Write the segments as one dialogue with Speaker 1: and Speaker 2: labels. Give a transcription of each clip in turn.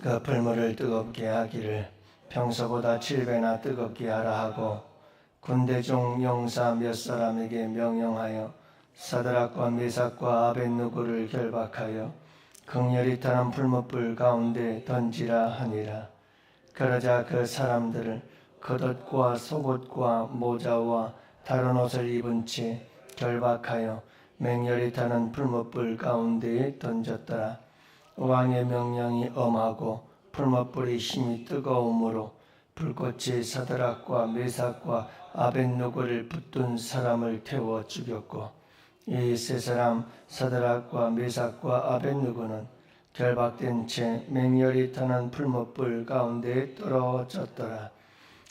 Speaker 1: 그 불물을 뜨겁게 하기를 평소보다 7배나 뜨겁게 하라 하고 군대 중 용사 몇 사람에게 명령하여 사드락과 메삭과 아벳느고를 결박하여 극렬히 타는 풀무불 가운데 던지라 하니라. 그러자 그 사람들을 겉옷과 속옷과 모자와 다른 옷을 입은 채 결박하여 맹렬히 타는 풀무불 가운데에 던졌더라. 왕의 명령이 엄하고 풀무불이 힘이 뜨거우므로 불꽃이 사드락과 메삭과 아벳느고를 붙든 사람을 태워 죽였고 이 세 사람 사드락과 메삭과 아벳느고는 결박된 채 맹렬히 타는 풀무불 가운데에 떨어졌더라.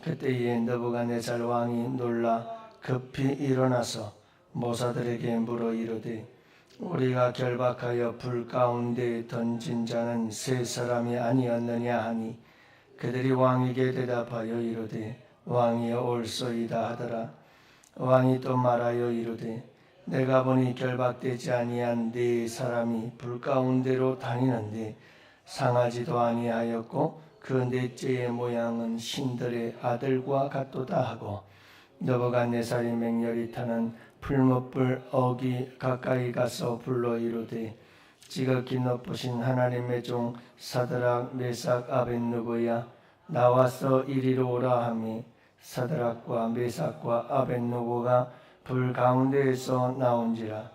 Speaker 1: 그때에 느부갓네살 왕이 놀라 급히 일어나서 모사들에게 물어 이르되 우리가 결박하여 불 가운데에 던진 자는 세 사람이 아니었느냐 하니 그들이 왕에게 대답하여 이르되 왕이여 옳소이다 하더라. 왕이 또 말하여 이르되 내가 보니 결박되지 아니한 네 사람이 불 가운데로 다니는데 상하지도 아니하였고 그 넷째의 모양은 신들의 아들과 같도다 하고 느부갓네살이 맹렬히 타는 풀무불 어기 가까이 가서 불러 이르되 지극히 높으신 하나님의 종 사드락 메삭 아벳느고야 나와서 이리로 오라 하며 사드락과 메삭과 아벳느고가 불 가운데에서 나온지라.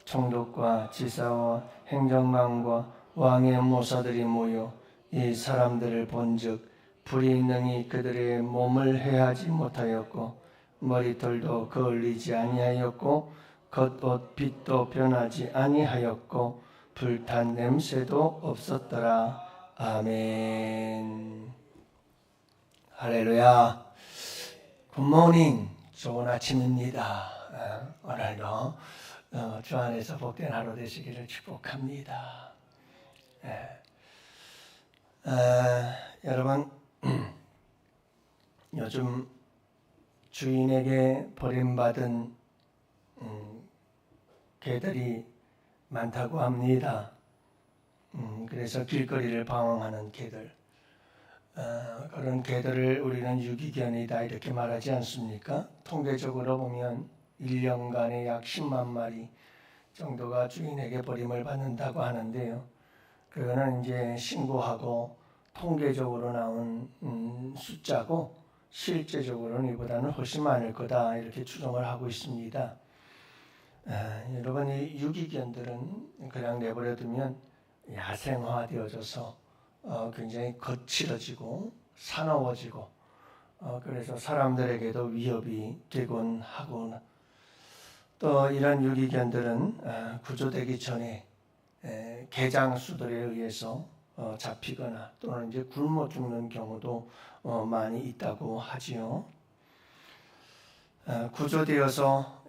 Speaker 1: 총독과 지사와 행정관과 왕의 모사들이 모여 이 사람들을 본즉 불이 능히 그들의 몸을 해하지 못하였고 머리털도 그을리지 아니하였고 겉옷 빛도 변하지 아니하였고 불탄 냄새도 없었더라. 아멘. 할렐루야. 굿모닝. 좋은 아침입니다. 오늘도 주 안에서 복된 하루 되시기를 축복합니다. 여러분 요즘 주인에게 버림받은 개들이 많다고 합니다. 그래서 길거리를 방황하는 개들, 그런 개들을 우리는 유기견이다 이렇게 말하지 않습니까? 통계적으로 보면 1년간에 약 10만 마리 정도가 주인에게 버림을 받는다고 하는데요. 그거는 이제 신고하고 통계적으로 나온 숫자고 실제적으로는 이보다는 훨씬 많을 거다 이렇게 추정을 하고 있습니다. 여러분 이 유기견들은 그냥 내버려두면 야생화되어져서 굉장히 거칠어지고 사나워지고 그래서 사람들에게도 위협이 되곤 하고 또 이런 유기견들은 구조되기 전에 개장수들에 의해서 잡히거나 또는 이제 굶어 죽는 경우도 많이 있다고 하지요. 구조되어서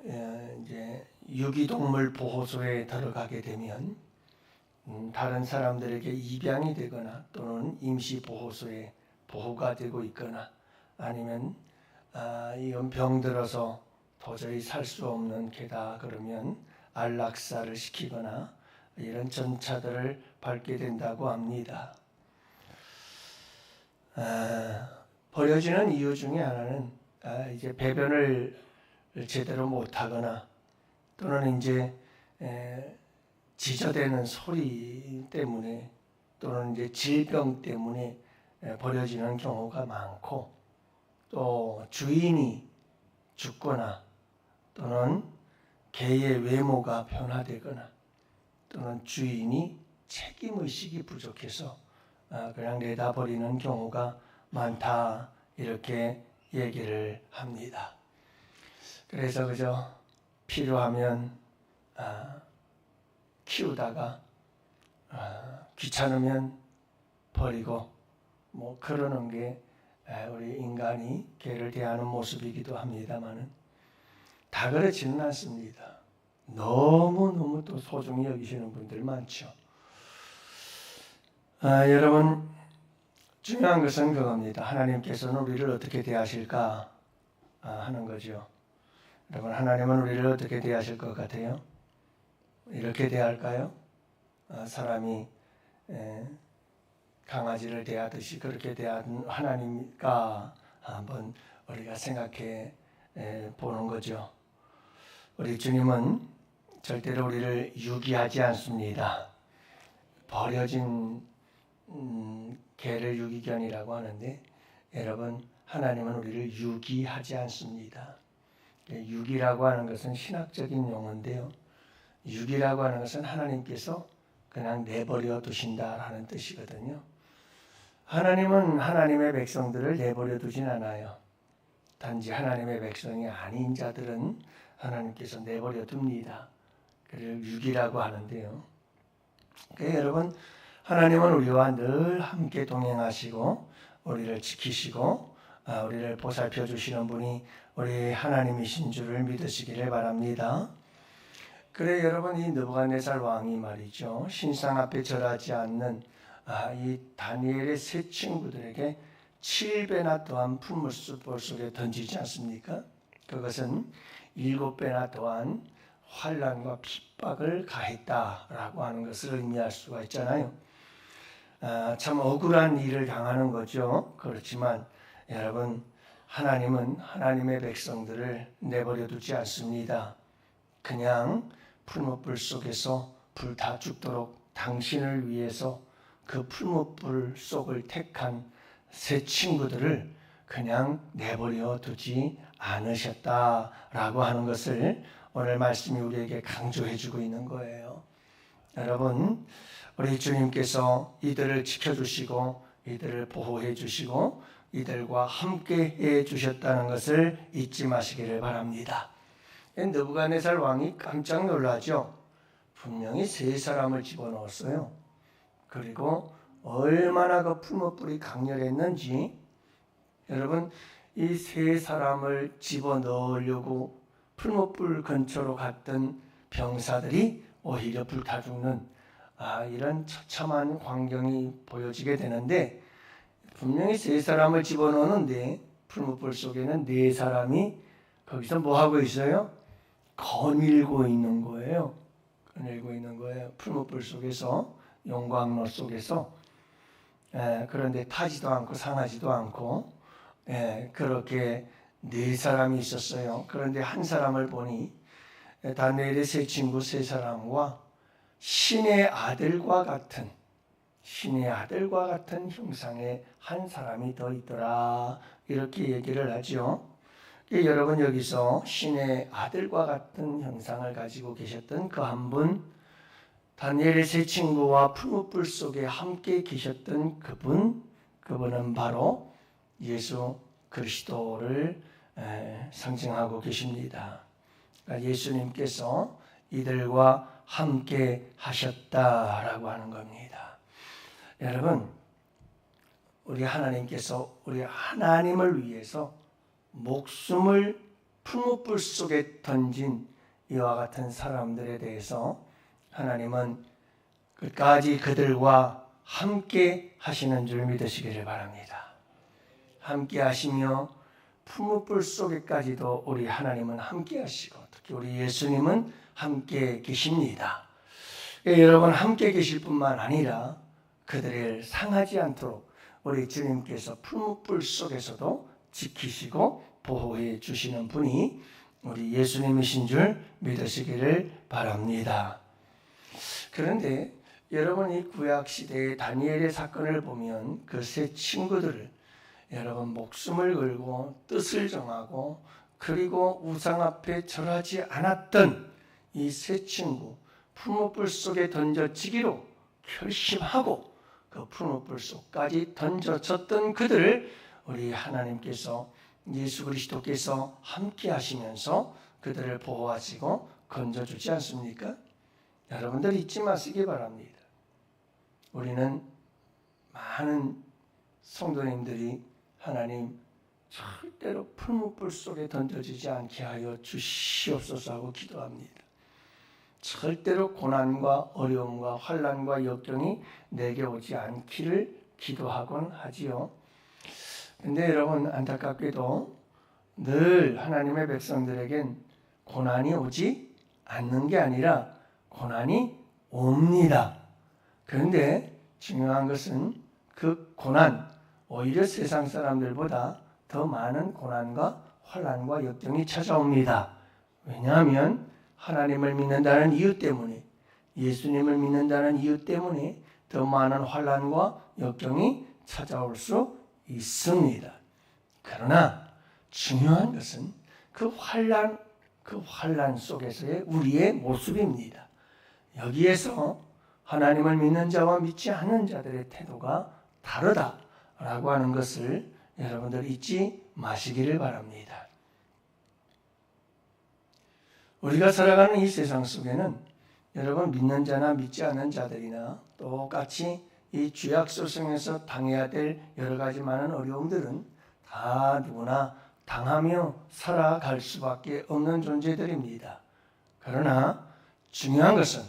Speaker 1: 이제 유기동물 보호소에 들어가게 되면 다른 사람들에게 입양이 되거나 또는 임시 보호소에 보호가 되고 있거나 아니면 이건 병들어서 도저히 살 수 없는 개다 그러면 안락사를 시키거나 이런 전차들을 밟게 된다고 합니다. 버려지는 이유 중에 하나는 이제 배변을 제대로 못하거나 또는 이제 지저대는 소리 때문에 또는 이제 질병 때문에 버려지는 경우가 많고 또 주인이 죽거나 또는 개의 외모가 변화되거나 또는 주인이 책임의식이 부족해서 그냥 내다버리는 경우가 많다 이렇게 얘기를 합니다. 그래서 그저 필요하면 키우다가 귀찮으면 버리고 뭐 그러는 게 우리 인간이 개를 대하는 모습이기도 합니다만은 다 그렇지는 않습니다. 너무너무 또 소중히 여기시는 분들 많죠. 여러분 중요한 것은 그겁니다. 하나님께서는 우리를 어떻게 대하실까 하는 거죠. 여러분 하나님은 우리를 어떻게 대하실 것 같아요? 이렇게 대할까요? 사람이 강아지를 대하듯이 그렇게 대한 하나님과 한번 우리가 생각해 보는 거죠. 우리 주님은 절대로 우리를 유기하지 않습니다. 버려진 개를 유기견이라고 하는데, 여러분, 하나님은 우리를 유기하지 않습니다. 유기라고 하는 것은 신학적인 용어인데요. 유기라고 하는 것은 하나님께서 그냥 내버려 두신다라는 뜻이거든요. 하나님은 하나님의 백성들을 내버려 두진 않아요. 단지 하나님의 백성이 아닌 자들은 하나님께서 내버려 둡니다. 그를 유기라고 하는데요. 그러니까 여러분, 하나님은 우리와 늘 함께 동행하시고 우리를 지키시고 우리를 보살펴 주시는 분이 우리 하나님이신 줄을 믿으시기를 바랍니다. 그래 여러분, 이 느부갓네살 왕이 말이죠, 신상 앞에 절하지 않는 이 다니엘의 세 친구들에게 7배나 더한 풀무불 속에 던지지 않습니까? 그것은 7배나 더한 환난과 핍박을 가했다라고 하는 것을 의미할 수가 있잖아요. 참 억울한 일을 당하는 거죠. 그렇지만 여러분, 하나님은 하나님의 백성들을 내버려 두지 않습니다. 그냥 풀무불 속에서 불타 죽도록 당신을 위해서 그 풀무불 속을 택한 세 친구들을 그냥 내버려 두지 않으셨다라고 하는 것을 오늘 말씀이 우리에게 강조해 주고 있는 거예요. 여러분, 우리 주님께서 이들을 지켜주시고 이들을 보호해 주시고 이들과 함께 해 주셨다는 것을 잊지 마시기를 바랍니다. 느부갓네살 왕이 깜짝 놀라죠. 분명히 세 사람을 집어넣었어요. 그리고 얼마나 그 풀무불이 강렬했는지, 여러분, 이 세 사람을 집어넣으려고 풀무불 근처로 갔던 병사들이 오히려 불타 죽는 이런 처참한 광경이 보여지게 되는데, 분명히 세 사람을 집어넣는데 풀무불 속에는 네 사람이 거기서 뭐 하고 있어요? 거닐고 있는 거예요. 거닐고 있는 거예요. 풀무불 속에서, 용광로 속에서. 그런데 타지도 않고 상하지도 않고 그렇게 네 사람이 있었어요. 그런데 한 사람을 보니 다니엘의 세 친구 세 사람과 신의 아들과 같은 형상의 한 사람이 더 있더라, 이렇게 얘기를 하죠. 여러분, 여기서 신의 아들과 같은 형상을 가지고 계셨던 그 한 분, 다니엘의 세 친구와 풀무불 속에 함께 계셨던 그분은 바로 예수 그리스도를 상징하고 계십니다. 그러니까 예수님께서 이들과 함께 하셨다라고 하는 겁니다. 여러분, 우리 하나님께서 우리 하나님을 위해서 목숨을 풀무불 속에 던진 이와 같은 사람들에 대해서 하나님은 끝까지 그들과 함께 하시는 줄 믿으시기를 바랍니다. 함께 하시며 풀무불 속에까지도 우리 하나님은 함께 하시고, 특히 우리 예수님은 함께 계십니다. 여러분, 함께 계실 뿐만 아니라 그들을 상하지 않도록 우리 주님께서 풀무불 속에서도 지키시고 보호해 주시는 분이 우리 예수님이신 줄 믿으시기를 바랍니다. 그런데 여러분, 이 구약시대의 다니엘의 사건을 보면 그 세 친구들을, 여러분, 목숨을 걸고 뜻을 정하고 그리고 우상 앞에 절하지 않았던 이 세 친구, 풀무불 속에 던져지기로 결심하고 그 풀무불 속까지 던져졌던 그들을 우리 하나님께서, 예수 그리스도께서 함께 하시면서 그들을 보호하시고 건져주지 않습니까? 여러분들 잊지 마시기 바랍니다. 우리는 많은 성도님들이 하나님 절대로 풀무불 속에 던져지지 않게 하여 주시옵소서 하고 기도합니다. 절대로 고난과 어려움과 환난과 역경이 내게 오지 않기를 기도하곤 하지요. 근데 여러분, 안타깝게도 늘 하나님의 백성들에겐 고난이 오지 않는 게 아니라 고난이 옵니다. 그런데 중요한 것은 그 고난, 오히려 세상 사람들보다 더 많은 고난과 환난과 역경이 찾아옵니다. 왜냐하면 하나님을 믿는다는 이유 때문에, 예수님을 믿는다는 이유 때문에 더 많은 환난과 역경이 찾아올 수 있습니다. 그러나 중요한 것은 그 환난 속에서의 우리의 모습입니다. 여기에서 하나님을 믿는 자와 믿지 않는 자들의 태도가 다르다라고 하는 것을 여러분들 잊지 마시기를 바랍니다. 우리가 살아가는 이 세상 속에는 여러분 믿는 자나 믿지 않는 자들이나 똑같이 이 죄악 소송에서 당해야 될 여러 가지 많은 어려움들은 다 누구나 당하며 살아갈 수밖에 없는 존재들입니다. 그러나 중요한 것은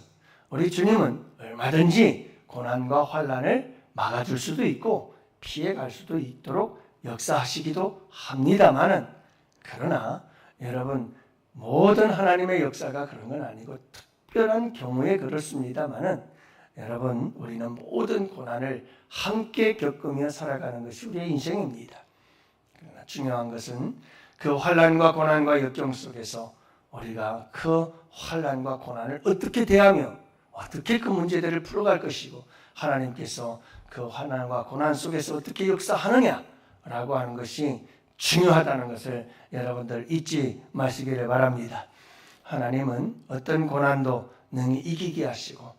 Speaker 1: 우리 주님은 얼마든지 고난과 환난을 막아줄 수도 있고 피해갈 수도 있도록 역사하시기도 합니다마는, 그러나 여러분 모든 하나님의 역사가 그런 건 아니고 특별한 경우에 그렇습니다마는, 여러분 우리는 모든 고난을 함께 겪으며 살아가는 것이 우리의 인생입니다. 그러나 중요한 것은 그 환난과 고난과 역경 속에서 우리가 그 환난과 고난을 어떻게 대하며 어떻게 그 문제들을 풀어갈 것이고 하나님께서 그 환난과 고난 속에서 어떻게 역사하느냐라고 하는 것이 중요하다는 것을 여러분들 잊지 마시기를 바랍니다. 하나님은 어떤 고난도 능히 이기게 하시고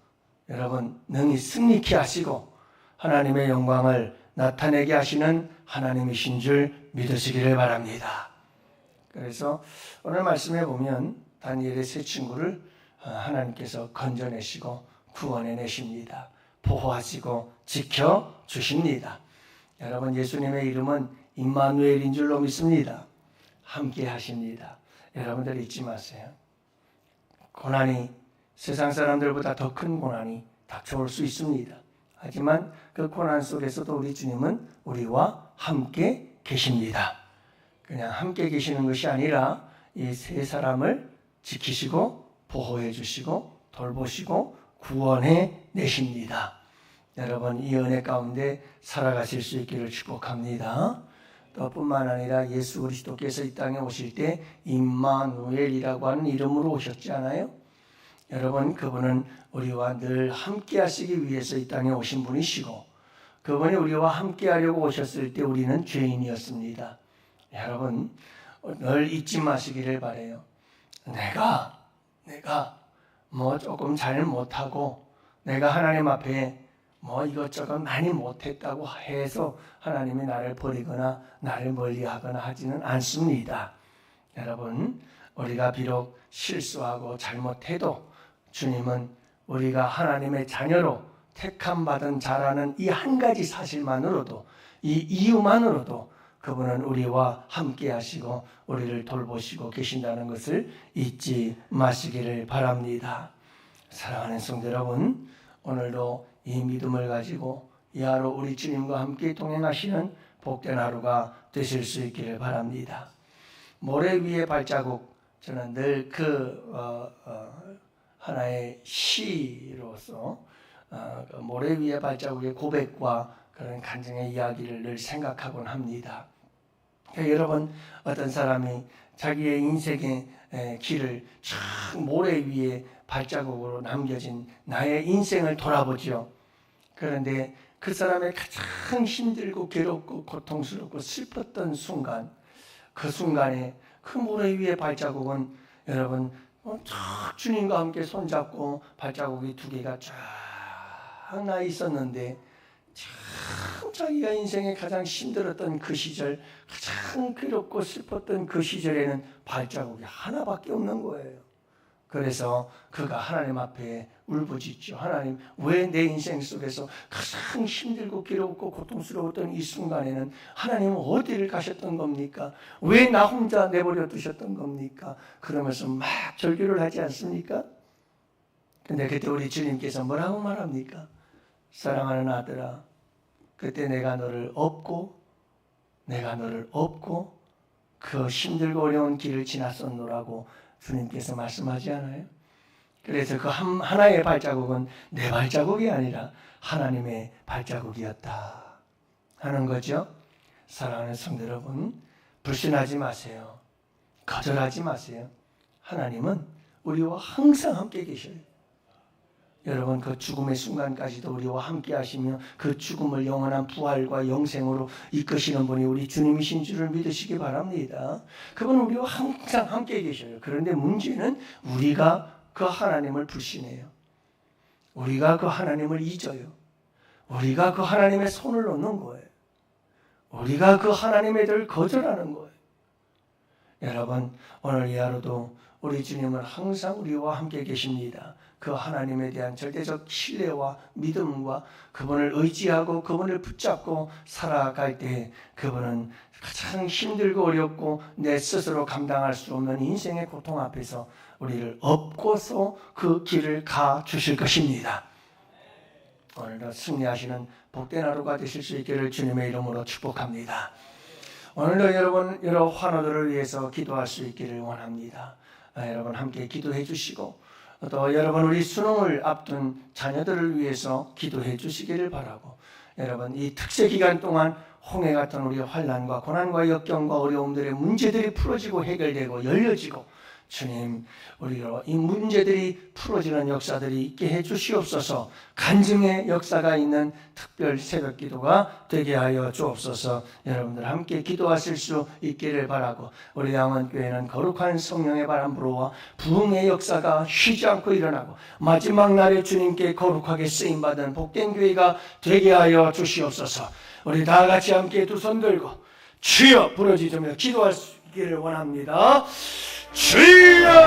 Speaker 1: 여러분 능히 승리케 하시고 하나님의 영광을 나타내게 하시는 하나님이신 줄 믿으시기를 바랍니다. 그래서 오늘 말씀에 보면 다니엘의 세 친구를 하나님께서 건져내시고 구원해내십니다. 보호하시고 지켜주십니다. 여러분 예수님의 이름은 임마누엘인 줄로 믿습니다. 함께 하십니다. 여러분들 잊지 마세요. 고난이 세상 사람들보다 더 큰 고난이 닥쳐올 수 있습니다. 하지만 그 고난 속에서도 우리 주님은 우리와 함께 계십니다. 그냥 함께 계시는 것이 아니라 이 세 사람을 지키시고 보호해 주시고 돌보시고 구원해 내십니다. 여러분 이 은혜 가운데 살아가실 수 있기를 축복합니다. 또 뿐만 아니라 예수 그리스도께서 이 땅에 오실 때 임마누엘이라고 하는 이름으로 오셨지 않아요? 여러분 그분은 우리와 늘 함께 하시기 위해서 이 땅에 오신 분이시고 그분이 우리와 함께 하려고 오셨을 때 우리는 죄인이었습니다. 여러분 늘 잊지 마시기를 바라요. 내가 뭐 조금 잘 못하고 내가 하나님 앞에 뭐 이것저것 많이 못했다고 해서 하나님이 나를 버리거나 나를 멀리하거나 하지는 않습니다. 여러분 우리가 비록 실수하고 잘못해도 주님은 우리가 하나님의 자녀로 택함받은 자라는 이 한 가지 사실만으로도 이 이유만으로도 그분은 우리와 함께 하시고 우리를 돌보시고 계신다는 것을 잊지 마시기를 바랍니다. 사랑하는 성도 여러분, 오늘도 이 믿음을 가지고 이 하루 우리 주님과 함께 동행하시는 복된 하루가 되실 수 있기를 바랍니다. 모래 위의 발자국, 저는 늘 하나의 시로서 모래 위의 발자국의 고백과 그런 간증의 이야기를 늘 생각하곤 합니다. 그러니까 여러분 어떤 사람이 자기의 인생의 길을 쫙 모래 위에 발자국으로 남겨진 나의 인생을 돌아보죠. 그런데 그 사람의 가장 힘들고 괴롭고 고통스럽고 슬펐던 순간, 그 순간에 그 모래 위의 발자국은 여러분 쫙 주님과 함께 손잡고 발자국이 두 개가 쫙 나 있었는데 참 자기가 인생에 가장 힘들었던 그 시절, 가장 괴롭고 슬펐던 그 시절에는 발자국이 하나밖에 없는 거예요. 그래서 그가 하나님 앞에 울부짖죠. 하나님, 왜 내 인생 속에서 가장 힘들고 괴롭고 고통스러웠던 이 순간에는 하나님은 어디를 가셨던 겁니까? 왜 나 혼자 내버려 두셨던 겁니까? 그러면서 막 절규를 하지 않습니까? 근데 그때 우리 주님께서 뭐라고 말합니까? 사랑하는 아들아, 그때 내가 너를 업고 그 힘들고 어려운 길을 지났었노라고 주님께서 말씀하지 않아요? 그래서 그 하나의 발자국은 내 발자국이 아니라 하나님의 발자국이었다. 하는 거죠. 사랑하는 성도 여러분, 불신하지 마세요. 거절하지 마세요. 하나님은 우리와 항상 함께 계셔요. 여러분, 그 죽음의 순간까지도 우리와 함께 하시며 그 죽음을 영원한 부활과 영생으로 이끄시는 분이 우리 주님이신 줄을 믿으시기 바랍니다. 그분은 우리와 항상 함께 계셔요. 그런데 문제는 우리가 그 하나님을 불신해요. 우리가 그 하나님을 잊어요. 우리가 그 하나님의 손을 놓는 거예요. 우리가 그 하나님의 들 거절하는 거예요. 여러분, 오늘 이 하루도 우리 주님은 항상 우리와 함께 계십니다. 그 하나님에 대한 절대적 신뢰와 믿음과 그분을 의지하고 그분을 붙잡고 살아갈 때 그분은 가장 힘들고 어렵고 내 스스로 감당할 수 없는 인생의 고통 앞에서 우리를 업고서 그 길을 가 주실 것입니다. 오늘도 승리하시는 복된 하루가 되실 수 있기를 주님의 이름으로 축복합니다. 오늘도 여러분 여러 환우들을 위해서 기도할 수 있기를 원합니다. 여러분 함께 기도해 주시고 또 여러분 우리 수능을 앞둔 자녀들을 위해서 기도해 주시기를 바라고, 여러분 이 특세 기간 동안 홍해 같은 우리의 환난과 고난과 역경과 어려움들의 문제들이 풀어지고 해결되고 열려지고 주님 우리로 이 문제들이 풀어지는 역사들이 있게 해 주시옵소서. 간증의 역사가 있는 특별 새벽 기도가 되게 하여 주옵소서. 여러분들 함께 기도하실 수 있기를 바라고, 우리 양원교회는 거룩한 성령의 바람 불어와 부흥의 역사가 쉬지 않고 일어나고 마지막 날에 주님께 거룩하게 쓰임받은 복된 교회가 되게 하여 주시옵소서. 우리 다 같이 함께 두 손 들고 주여 부르짖으며 기도할 수 있기를 원합니다. 주여!